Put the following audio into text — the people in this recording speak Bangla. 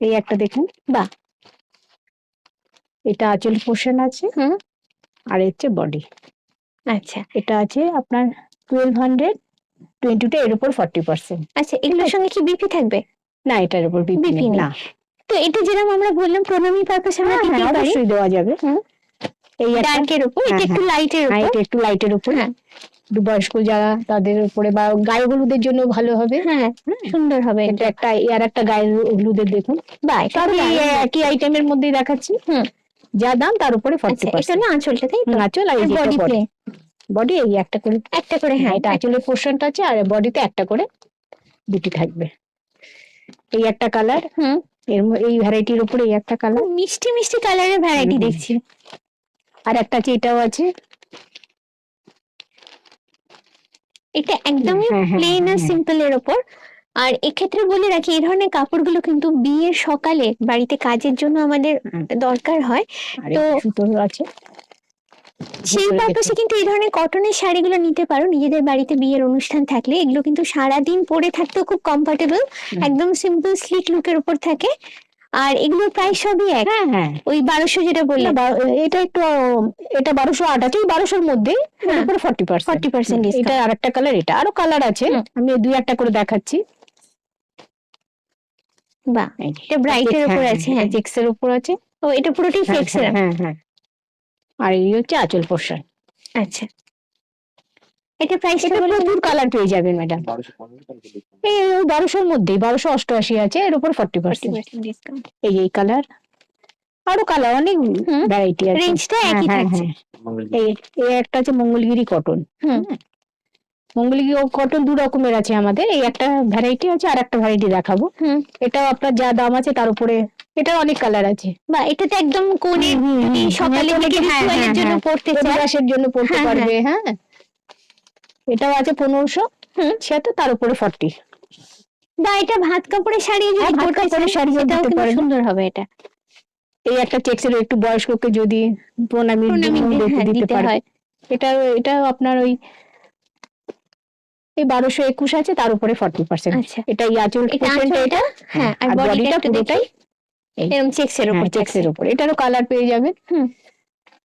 এই একটা দেখুন, বাহ, এটা আঁচল পোর্শন আছে, আর হচ্ছে বডি। আচ্ছা এটা আছে আপনার 1222, এর উপর 40%। আচ্ছা, এগুলোর সঙ্গে কি বিপি থাকবে? না, এটার উপর বিপি বিপি নেই নেই। না। তো এটা যেরকম আমরা বললাম প্রণামী পারপাস আমরা দিতে পারি, অবশ্যই দেওয়া যাবে। এই ডার্কের উপর, এটা একটু লাইটের উপর। এটা একটু লাইটের উপর, হ্যাঁ, একটু বয়স্ক যারা তাদের উপরে, বা গায়ে হলুদের জন্য ভালো হবে। হ্যাঁ সুন্দর হবে এটা একটা, আর একটা গায়ে হলুদের দেখুন, বা এটা সবই একই আইটেমের মধ্যেই দেখাচ্ছি। যা দাম তার উপরে 40%। এটা না আঁচলটা, তাই তো? আঁচল আর বডি প্লেন, বডি এই একটা করে, একটা করে। হ্যাঁ, এটা আঁচলের পোর্শনটা আছে, আর বডিতে একটা করে দুটি থাকবে। এই একটা কালার, এই ভ্যারাইটির উপরে এই একটা কালার, মিষ্টি মিষ্টি কালারের ভ্যারাইটি দেখছি। আর একটা আছে, এটাও আছে। এটা একদমই প্লেন আর সিম্পল এর উপর। আর এক্ষেত্রে বলে রাখি, এই ধরনের কাপড়গুলো কিন্তু বিয়ের সকালে বাড়িতে কাজের জন্য আমাদের দরকার হয়। তো সুতোর আছে, সেই পারপাসে কিন্তু এই ধরনের কটনের শাড়িগুলো নিতে পারো নিজেদের বাড়িতে বিয়ের অনুষ্ঠান থাকলে। এগুলো কিন্তু সারাদিন পরে থাকতেও খুব কমফোর্টেবল, একদম সিম্পল স্লিক লুকের উপর থাকে। আর এগুলো প্রায় সবই এক, ওই 1200 যেটা বললাম। এটা একটু, এটা 1208 আছে, 1200-র মধ্যে, এর উপরে 40%। এটা আরেকটা কালার, এটা আরো কালার আছে, আমি দুই একটা করে দেখাচ্ছি। বাহ, এটা ব্রাইটের উপর আছে, হ্যাঁ চেক্সের উপর আছে। ও, এটা পুরোটাই চেক্সের। আর এই হচ্ছে আঁচল পোর্শন। আচ্ছা, এটা প্রাইসটা এটা বলে প্রচুর কালার পেয়ে যাবেন ম্যাডাম। এই 1200-র মধ্যেই 1288 আছে, এর উপর 40% ডিসকাউন্ট। এই কালার, আরো কালার অনেক ভ্যারাইটি আছে, রেঞ্জটা একই থাকছে। এই একটা আছে মঙ্গলগিরি কটন। মঙ্গলগিরি কটন দু রকমের আছে আমাদের, এই একটা ভ্যারাইটি আছে, আর একটা ভ্যারাইটি দেখাবো। এটাও আপনার যা দাম আছে তার উপরে, এটা অনেক কালার আছে। বা এটাতে একদম কোণে সকালে রিচুয়ালের জন্য পড়তে চায়, পরিবেশের জন্য পড়তে পারবে। হ্যাঁ, এটাও আছে 1576, তার উপরে 40। বা এটা ভাত কাপড়ের শাড়ি যদি পরতে চায়, সেটাও কিন্তু সুন্দর হবে। এটা এই একটা চেক্সের, একটু বয়স্ককে যদি প্রণামী দিতে পারে, এটা আপনার ওই 1221 আছে, তার উপরে 40%। আচ্ছা, এটা আঁচল পোর্শনটা, এটা আর বডিটা পুরোটাই এরকম চেক্সের উপর, এটারও কালার পেয়ে যাবেন।